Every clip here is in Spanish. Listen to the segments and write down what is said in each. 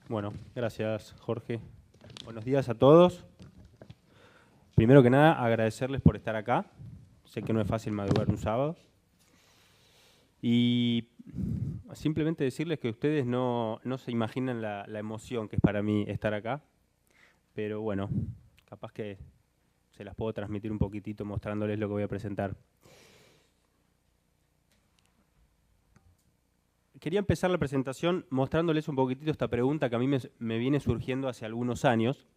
Bueno, gracias, Jorge. Buenos días a todos. Primero que nada, agradecerles por estar acá. Sé que no es fácil madrugar un sábado. Y simplemente decirles que ustedes no se imaginan la emoción que es para mí estar acá. Pero bueno, capaz que se las puedo transmitir un poquitito mostrándoles lo que voy a presentar. Quería empezar la presentación mostrándoles un poquitito esta pregunta que a mí me viene surgiendo hace algunos años,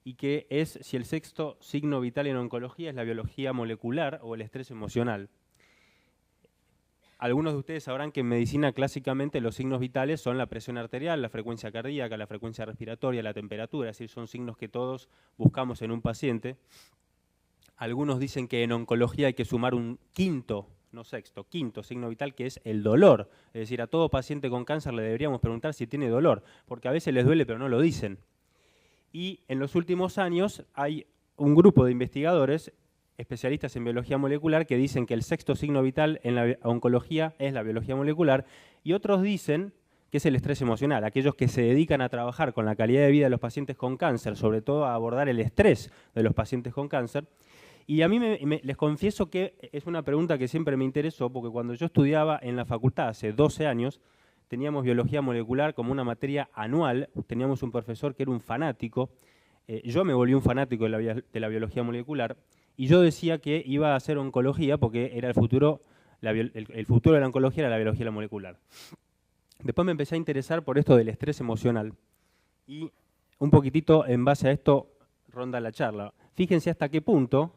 y que es si el sexto signo vital en oncología es la biología molecular o el estrés emocional. Algunos de ustedes sabrán que en medicina clásicamente los signos vitales son la presión arterial, la frecuencia cardíaca, la frecuencia respiratoria, la temperatura, es decir, son signos que todos buscamos en un paciente. Algunos dicen que en oncología hay que sumar un quinto, no sexto, quinto signo vital, que es el dolor. Es decir, a todo paciente con cáncer le deberíamos preguntar si tiene dolor, porque a veces les duele pero no lo dicen. Y en los últimos años hay un grupo de investigadores, especialistas en biología molecular, que dicen que el sexto signo vital en la oncología es la biología molecular, y otros dicen que es el estrés emocional, aquellos que se dedican a trabajar con la calidad de vida de los pacientes con cáncer, sobre todo a abordar el estrés de los pacientes con cáncer. Y a mí les confieso que es una pregunta que siempre me interesó, porque cuando yo estudiaba en la facultad hace 12 años, teníamos biología molecular como una materia anual, teníamos un profesor que era un fanático, yo me volví un fanático de la biología molecular, y yo decía que iba a hacer oncología porque era el futuro, el futuro de la oncología era la biología molecular. Después me empecé a interesar por esto del estrés emocional, y un poquitito en base a esto ronda la charla. Fíjense hasta qué punto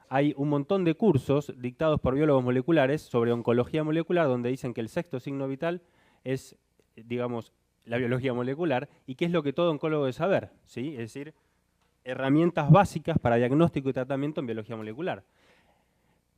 hay un montón de cursos dictados por biólogos moleculares sobre oncología molecular donde dicen que el sexto signo vital es, digamos, la biología molecular, y qué es lo que todo oncólogo debe saber, ¿sí? Es decir, herramientas básicas para diagnóstico y tratamiento en biología molecular.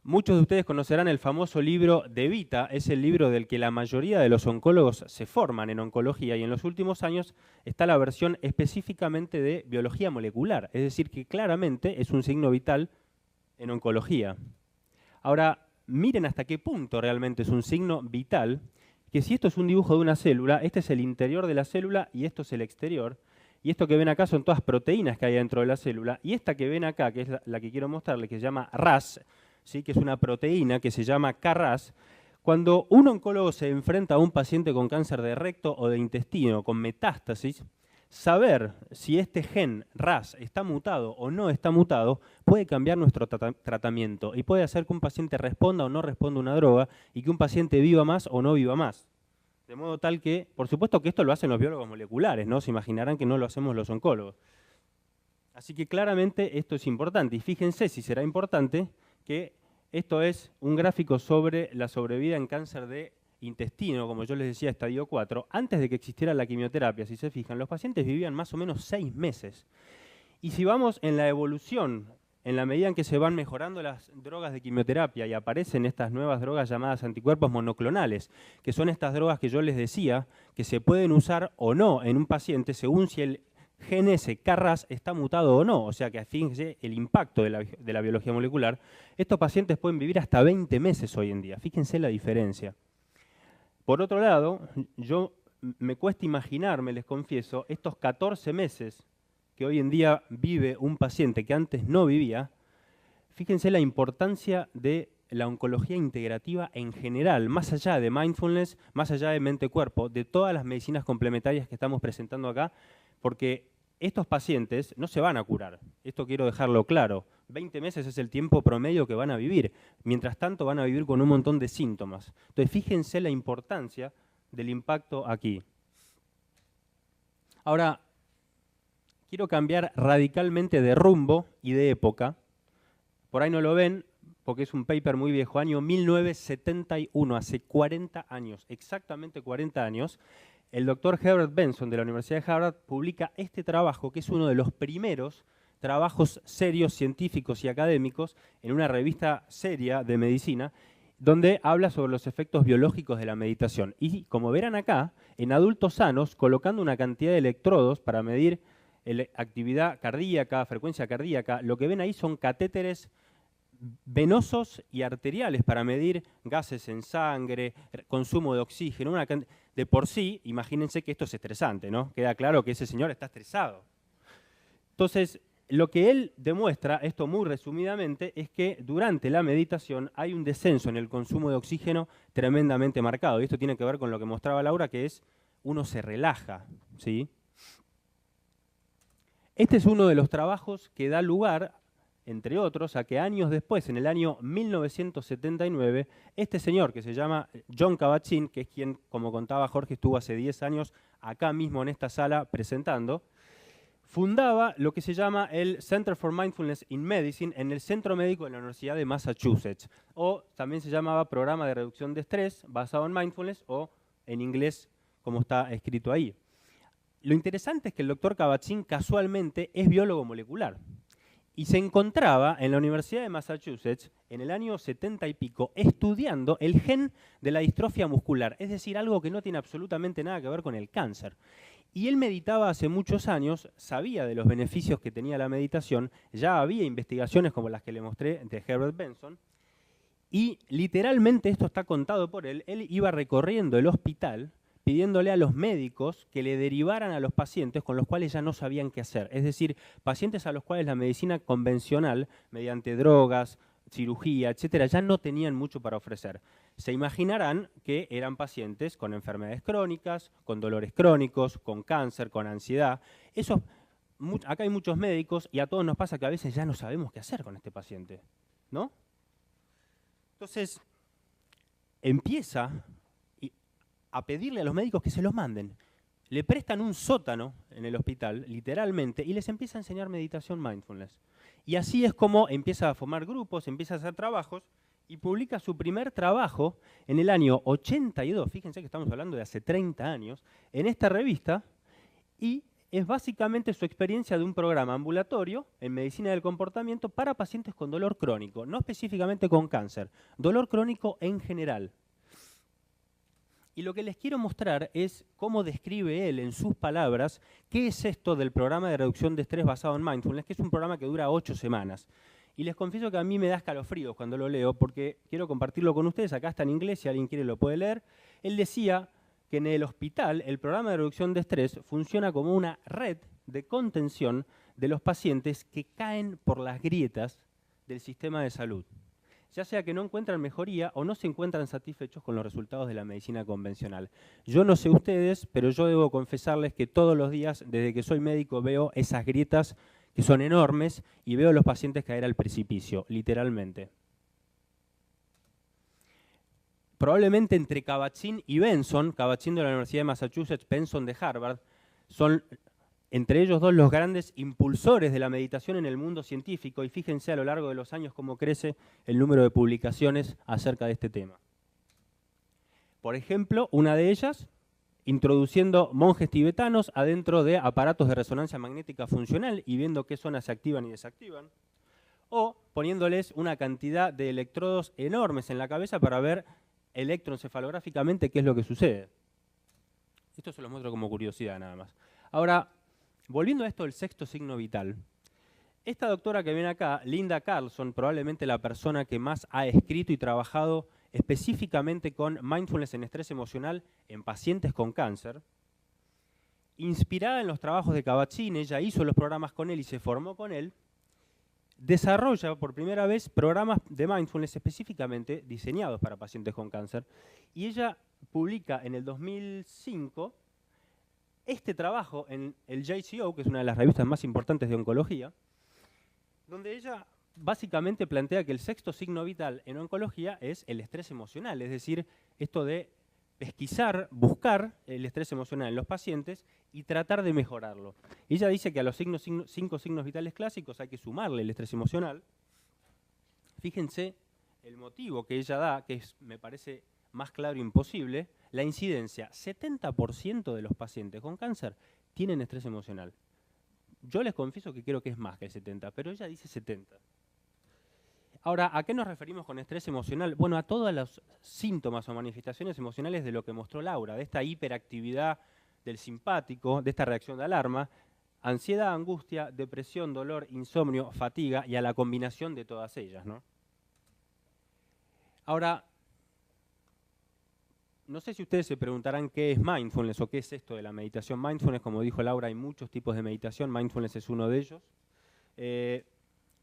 Muchos de ustedes conocerán el famoso libro de Vita, es el libro del que la mayoría de los oncólogos se forman en oncología, y en los últimos años está la versión específicamente de biología molecular, es decir, que claramente es un signo vital en oncología. Ahora, miren hasta qué punto realmente es un signo vital, que si esto es un dibujo de una célula, este es el interior de la célula y esto es el exterior, y esto que ven acá son todas proteínas que hay dentro de la célula, y esta que ven acá, que es la que quiero mostrarles, que se llama RAS, ¿sí? Que es una proteína que se llama KRAS. Cuando un oncólogo se enfrenta a un paciente con cáncer de recto o de intestino, con metástasis, saber si este gen RAS está mutado o no está mutado puede cambiar nuestro tratamiento y puede hacer que un paciente responda o no responda a una droga y que un paciente viva más o no viva más. De modo tal que, por supuesto que esto lo hacen los biólogos moleculares, ¿no? Se imaginarán que no lo hacemos los oncólogos. Así que claramente esto es importante, y fíjense si será importante que esto es un gráfico sobre la sobrevida en cáncer de intestino, como yo les decía, estadio 4, antes de que existiera la quimioterapia. Si se fijan, los pacientes vivían más o menos 6 meses. Y si vamos en la evolución, en la medida en que se van mejorando las drogas de quimioterapia y aparecen estas nuevas drogas llamadas anticuerpos monoclonales, que son estas drogas que yo les decía, que se pueden usar o no en un paciente según si el gen ese KRAS está mutado o no, o sea que fíjense el impacto de la biología molecular, estos pacientes pueden vivir hasta 20 meses hoy en día, fíjense la diferencia. Por otro lado, yo me cuesta imaginarme, les confieso, estos 14 meses que hoy en día vive un paciente que antes no vivía. Fíjense la importancia de la oncología integrativa en general, más allá de mindfulness, más allá de mente-cuerpo, de todas las medicinas complementarias que estamos presentando acá, porque estos pacientes no se van a curar, esto quiero dejarlo claro. 20 meses es el tiempo promedio que van a vivir, mientras tanto van a vivir con un montón de síntomas. Entonces fíjense la importancia del impacto aquí. Ahora, quiero cambiar radicalmente de rumbo y de época. Por ahí no lo ven, porque es un paper muy viejo, año 1971, hace 40 años, exactamente 40 años. El doctor Herbert Benson de la Universidad de Harvard publica este trabajo, que es uno de los primeros trabajos serios, científicos y académicos en una revista seria de medicina, donde habla sobre los efectos biológicos de la meditación. Y como verán acá, en adultos sanos, colocando una cantidad de electrodos para medir actividad cardíaca, frecuencia cardíaca, lo que ven ahí son catéteres venosos y arteriales para medir gases en sangre, consumo de oxígeno, de por sí, imagínense que esto es estresante, ¿no? Queda claro que ese señor está estresado. Entonces, lo que él demuestra, esto muy resumidamente, es que durante la meditación hay un descenso en el consumo de oxígeno tremendamente marcado. Y esto tiene que ver con lo que mostraba Laura, que es uno se relaja, ¿sí? Este es uno de los trabajos que da lugar, entre otros, a que años después, en el año 1979, este señor que se llama Jon Kabat-Zinn, que es quien, como contaba Jorge, estuvo hace 10 años acá mismo en esta sala presentando, fundaba lo que se llama el Center for Mindfulness in Medicine en el Centro Médico de la Universidad de Massachusetts, o también se llamaba Programa de Reducción de Estrés basado en Mindfulness, o en inglés, como está escrito ahí. Lo interesante es que el doctor Kabat-Zinn casualmente es biólogo molecular y se encontraba en la Universidad de Massachusetts en el año 70 y pico estudiando el gen de la distrofia muscular, es decir, algo que no tiene absolutamente nada que ver con el cáncer. Y él meditaba hace muchos años, sabía de los beneficios que tenía la meditación, ya había investigaciones como las que le mostré de Herbert Benson, y literalmente esto está contado por él iba recorriendo el hospital pidiéndole a los médicos que le derivaran a los pacientes con los cuales ya no sabían qué hacer. Es decir, pacientes a los cuales la medicina convencional, mediante drogas, cirugía, etcétera, ya no tenían mucho para ofrecer. Se imaginarán que eran pacientes con enfermedades crónicas, con dolores crónicos, con cáncer, con ansiedad. Acá hay muchos médicos y a todos nos pasa que a veces ya no sabemos qué hacer con este paciente, ¿no? Entonces, empieza a pedirle a los médicos que se los manden. Le prestan un sótano en el hospital, literalmente, y les empieza a enseñar meditación mindfulness. Y así es como empieza a formar grupos, empieza a hacer trabajos, y publica su primer trabajo en el año 82, fíjense que estamos hablando de hace 30 años, en esta revista, y es básicamente su experiencia de un programa ambulatorio en medicina del comportamiento para pacientes con dolor crónico, no específicamente con cáncer, dolor crónico en general. Y lo que les quiero mostrar es cómo describe él en sus palabras qué es esto del programa de reducción de estrés basado en mindfulness, que es un programa que dura 8 semanas. Y les confieso que a mí me da escalofríos cuando lo leo, porque quiero compartirlo con ustedes. Acá está en inglés, si alguien quiere lo puede leer. Él decía que en el hospital el programa de reducción de estrés funciona como una red de contención de los pacientes que caen por las grietas del sistema de salud, ya sea que no encuentran mejoría o no se encuentran satisfechos con los resultados de la medicina convencional. Yo no sé ustedes, pero yo debo confesarles que todos los días, desde que soy médico, veo esas grietas que son enormes y veo a los pacientes caer al precipicio, literalmente. Probablemente entre Kabat-Zinn y Benson, Kabat-Zinn de la Universidad de Massachusetts, Benson de Harvard, son entre ellos dos los grandes impulsores de la meditación en el mundo científico, y fíjense a lo largo de los años cómo crece el número de publicaciones acerca de este tema. Por ejemplo, una de ellas, introduciendo monjes tibetanos adentro de aparatos de resonancia magnética funcional y viendo qué zonas se activan y desactivan, o poniéndoles una cantidad de electrodos enormes en la cabeza para ver electroencefalográficamente qué es lo que sucede. Esto se los muestro como curiosidad nada más. Ahora, volviendo a esto del sexto signo vital, esta doctora que viene acá, Linda Carlson, probablemente la persona que más ha escrito y trabajado específicamente con mindfulness en estrés emocional en pacientes con cáncer, inspirada en los trabajos de Kabat-Zinn, ella hizo los programas con él y se formó con él, desarrolla por primera vez programas de mindfulness específicamente diseñados para pacientes con cáncer, y ella publica en el 2005 este trabajo en el JCO, que es una de las revistas más importantes de oncología, donde ella básicamente plantea que el sexto signo vital en oncología es el estrés emocional, es decir, esto de pesquisar, buscar el estrés emocional en los pacientes y tratar de mejorarlo. Ella dice que a los 5 signos vitales clásicos hay que sumarle el estrés emocional. Fíjense el motivo que ella da, que me parece más claro imposible, la incidencia, 70% de los pacientes con cáncer tienen estrés emocional. Yo les confieso que creo que es más que el 70, pero ella dice 70. Ahora, ¿a qué nos referimos con estrés emocional? Bueno, a todos los síntomas o manifestaciones emocionales de lo que mostró Laura, de esta hiperactividad del simpático, de esta reacción de alarma, ansiedad, angustia, depresión, dolor, insomnio, fatiga y a la combinación de todas ellas, ¿no? Ahora, no sé si ustedes se preguntarán qué es mindfulness o qué es esto de la meditación. Mindfulness, como dijo Laura, hay muchos tipos de meditación. Mindfulness es uno de ellos.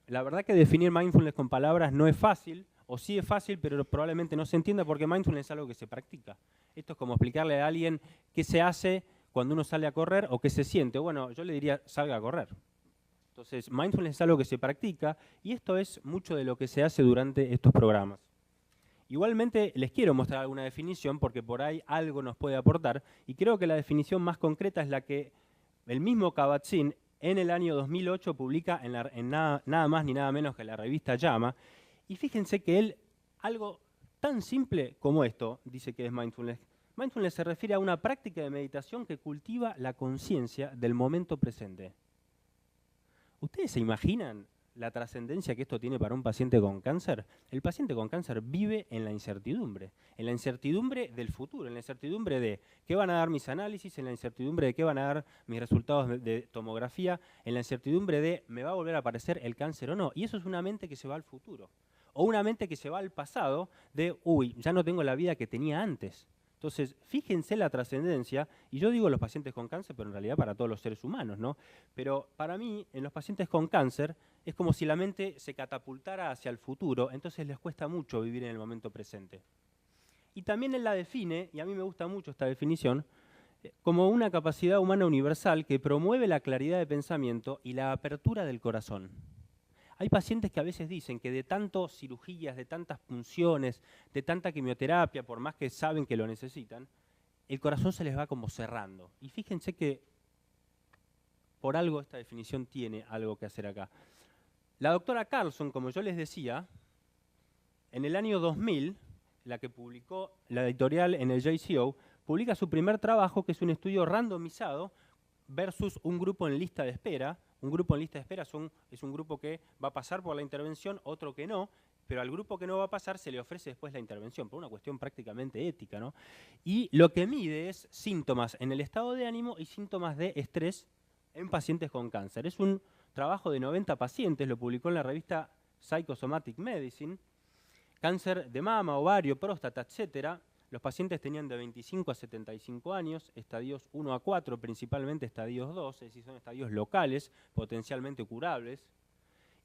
La verdad que definir mindfulness con palabras no es fácil, o sí es fácil, pero probablemente no se entienda porque mindfulness es algo que se practica. Esto es como explicarle a alguien qué se hace cuando uno sale a correr o qué se siente. Bueno, yo le diría, salga a correr. Entonces, mindfulness es algo que se practica y esto es mucho de lo que se hace durante estos programas. Igualmente les quiero mostrar alguna definición porque por ahí algo nos puede aportar y creo que la definición más concreta es la que el mismo Kabat-Zinn en el año 2008 publica en nada más ni nada menos que la revista JAMA. Y fíjense que él, algo tan simple como esto, dice que es mindfulness. Mindfulness se refiere a una práctica de meditación que cultiva la conciencia del momento presente. ¿Ustedes se imaginan la trascendencia que esto tiene para un paciente con cáncer? El paciente con cáncer vive en la incertidumbre del futuro, en la incertidumbre de qué van a dar mis análisis, en la incertidumbre de qué van a dar mis resultados de tomografía, en la incertidumbre de me va a volver a aparecer el cáncer o no. Y eso es una mente que se va al futuro. O una mente que se va al pasado de, uy, ya no tengo la vida que tenía antes. Entonces, fíjense la trascendencia, y yo digo los pacientes con cáncer, pero en realidad para todos los seres humanos, ¿no? Pero para mí, en los pacientes con cáncer, es como si la mente se catapultara hacia el futuro, entonces les cuesta mucho vivir en el momento presente. Y también él la define, y a mí me gusta mucho esta definición, como una capacidad humana universal que promueve la claridad de pensamiento y la apertura del corazón. Hay pacientes que a veces dicen que de tantas cirugías, de tantas punciones, de tanta quimioterapia, por más que saben que lo necesitan, el corazón se les va como cerrando. Y fíjense que por algo esta definición tiene algo que hacer acá. La doctora Carlson, como yo les decía, en el año 2000, la que publicó la editorial en el JCO, publica su primer trabajo, que es un estudio randomizado versus un grupo en lista de espera. Un grupo en lista de espera es un grupo que va a pasar por la intervención, otro que no, pero al grupo que no va a pasar se le ofrece después la intervención, por una cuestión prácticamente ética, ¿no? Y lo que mide es síntomas en el estado de ánimo y síntomas de estrés en pacientes con cáncer. Es un trabajo de 90 pacientes, lo publicó en la revista Psychosomatic Medicine. Cáncer de mama, ovario, próstata, etcétera. Los pacientes tenían de 25 a 75 años, estadios 1 a 4, principalmente estadios 2, es decir, son estadios locales, potencialmente curables,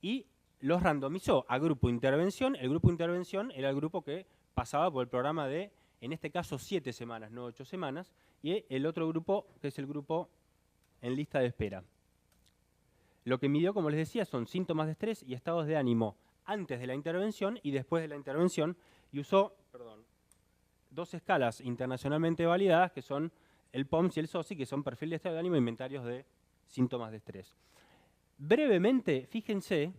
y los randomizó a grupo intervención. El grupo intervención era el grupo que pasaba por el programa de, en este caso, 7 semanas, no 8 semanas, y el otro grupo, que es el grupo en lista de espera. Lo que midió, como les decía, son síntomas de estrés y estados de ánimo antes de la intervención y después de la intervención, y usó, dos escalas internacionalmente validadas, que son el POMS y el SOSI, que son perfil de estado de ánimo e inventarios de síntomas de estrés. Brevemente, fíjense,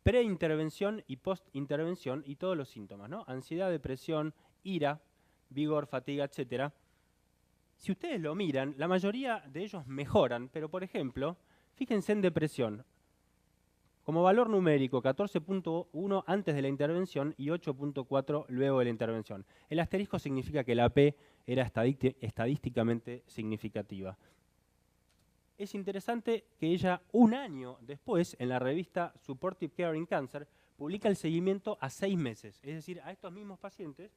preintervención y postintervención y todos los síntomas, ¿no? Ansiedad, depresión, ira, vigor, fatiga, etcétera. Si ustedes lo miran, la mayoría de ellos mejoran, pero por ejemplo, fíjense en depresión. Como valor numérico, 14.1 antes de la intervención y 8.4 luego de la intervención. El asterisco significa que la P era estadísticamente significativa. Es interesante que ella, un año después, en la revista Supportive Care in Cancer, publica el seguimiento a 6 meses. Es decir, a estos mismos pacientes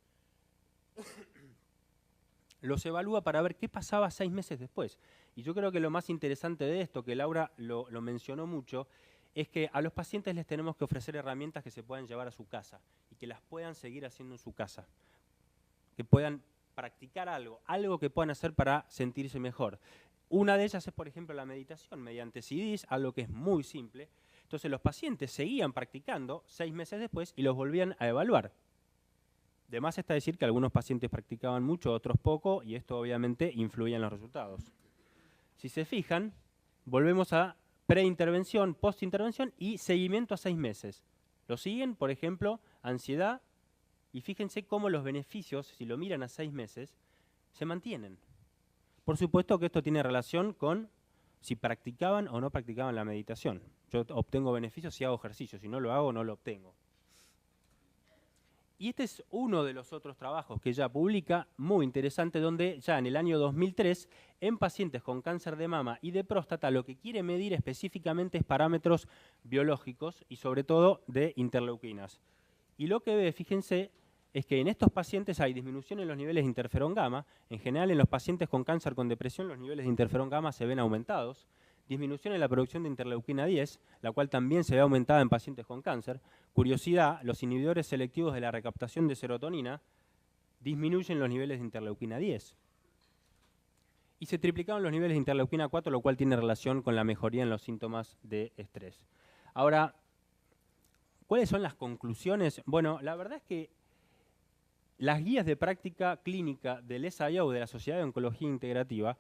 los evalúa para ver qué pasaba 6 meses después. Y yo creo que lo más interesante de esto, que Laura lo mencionó mucho, es que a los pacientes les tenemos que ofrecer herramientas que se puedan llevar a su casa y que las puedan seguir haciendo en su casa, que puedan practicar algo que puedan hacer para sentirse mejor. Una de ellas es, por ejemplo, la meditación mediante CDs, algo que es muy simple. Entonces los pacientes seguían practicando 6 meses después y los volvían a evaluar. De más está decir que algunos pacientes practicaban mucho, otros poco, y esto obviamente influía en los resultados. Si se fijan, volvemos a preintervención, postintervención y seguimiento a 6 meses. Lo siguen, por ejemplo, ansiedad, y fíjense cómo los beneficios, si lo miran a 6 meses, se mantienen. Por supuesto que esto tiene relación con si practicaban o no practicaban la meditación. Yo obtengo beneficios si hago ejercicio, si no lo hago, no lo obtengo. Y este es uno de los otros trabajos que ella publica, muy interesante, donde ya en el año 2003, en pacientes con cáncer de mama y de próstata, lo que quiere medir específicamente es parámetros biológicos y sobre todo de interleuquinas. Y lo que ve, fíjense, es que en estos pacientes hay disminución en los niveles de interferón gamma. En general, en los pacientes con cáncer con depresión, los niveles de interferón gamma se ven aumentados. Disminución en la producción de interleuquina 10, la cual también se ve aumentada en pacientes con cáncer. Curiosidad, los inhibidores selectivos de la recaptación de serotonina disminuyen los niveles de interleuquina 10. Y se triplicaron los niveles de interleuquina 4, lo cual tiene relación con la mejoría en los síntomas de estrés. Ahora, ¿cuáles son las conclusiones? Bueno, la verdad es que las guías de práctica clínica del SIO, de la Sociedad de Oncología Integrativa,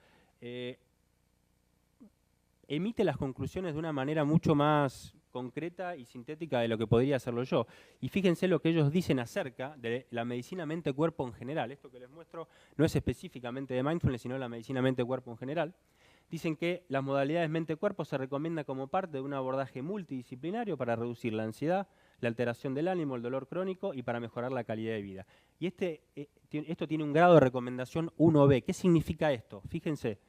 emite las conclusiones de una manera mucho más concreta y sintética de lo que podría hacerlo yo. Y fíjense lo que ellos dicen acerca de la medicina mente-cuerpo en general. Esto que les muestro no es específicamente de mindfulness, sino la medicina mente-cuerpo en general. Dicen que las modalidades mente-cuerpo se recomiendan como parte de un abordaje multidisciplinario para reducir la ansiedad, la alteración del ánimo, el dolor crónico y para mejorar la calidad de vida. Y esto tiene un grado de recomendación 1B. ¿Qué significa esto? Fíjense.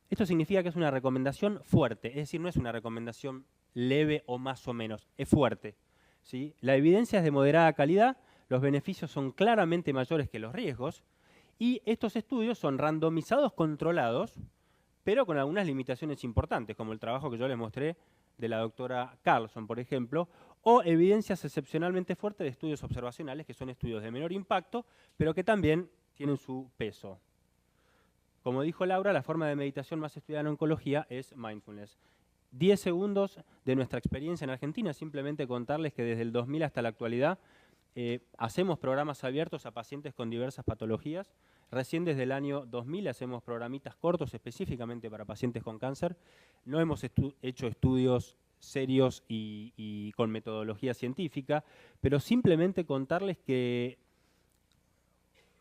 Esto significa que es una recomendación fuerte, es decir, no es una recomendación leve o más o menos, es fuerte, ¿sí? La evidencia es de moderada calidad, los beneficios son claramente mayores que los riesgos, y estos estudios son randomizados, controlados, pero con algunas limitaciones importantes, como el trabajo que yo les mostré de la doctora Carlson, por ejemplo, o evidencias excepcionalmente fuertes de estudios observacionales, que son estudios de menor impacto, pero que también tienen su peso. Como dijo Laura, la forma de meditación más estudiada en oncología es mindfulness. 10 segundos de nuestra experiencia en Argentina, simplemente contarles que desde el 2000 hasta la actualidad hacemos programas abiertos a pacientes con diversas patologías. Recién desde el año 2000 hacemos programitas cortos específicamente para pacientes con cáncer. No hemos hecho estudios serios y con metodología científica, pero simplemente contarles que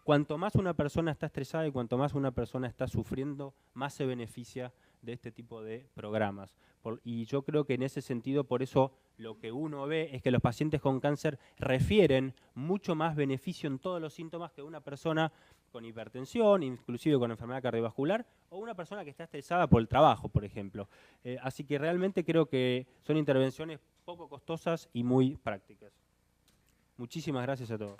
cuanto más una persona está estresada y cuanto más una persona está sufriendo, más se beneficia de este tipo de programas. Y yo creo que en ese sentido, por eso lo que uno ve es que los pacientes con cáncer refieren mucho más beneficio en todos los síntomas que una persona con hipertensión, inclusive con enfermedad cardiovascular, o una persona que está estresada por el trabajo, por ejemplo. Así que realmente creo que son intervenciones poco costosas y muy prácticas. Muchísimas gracias a todos.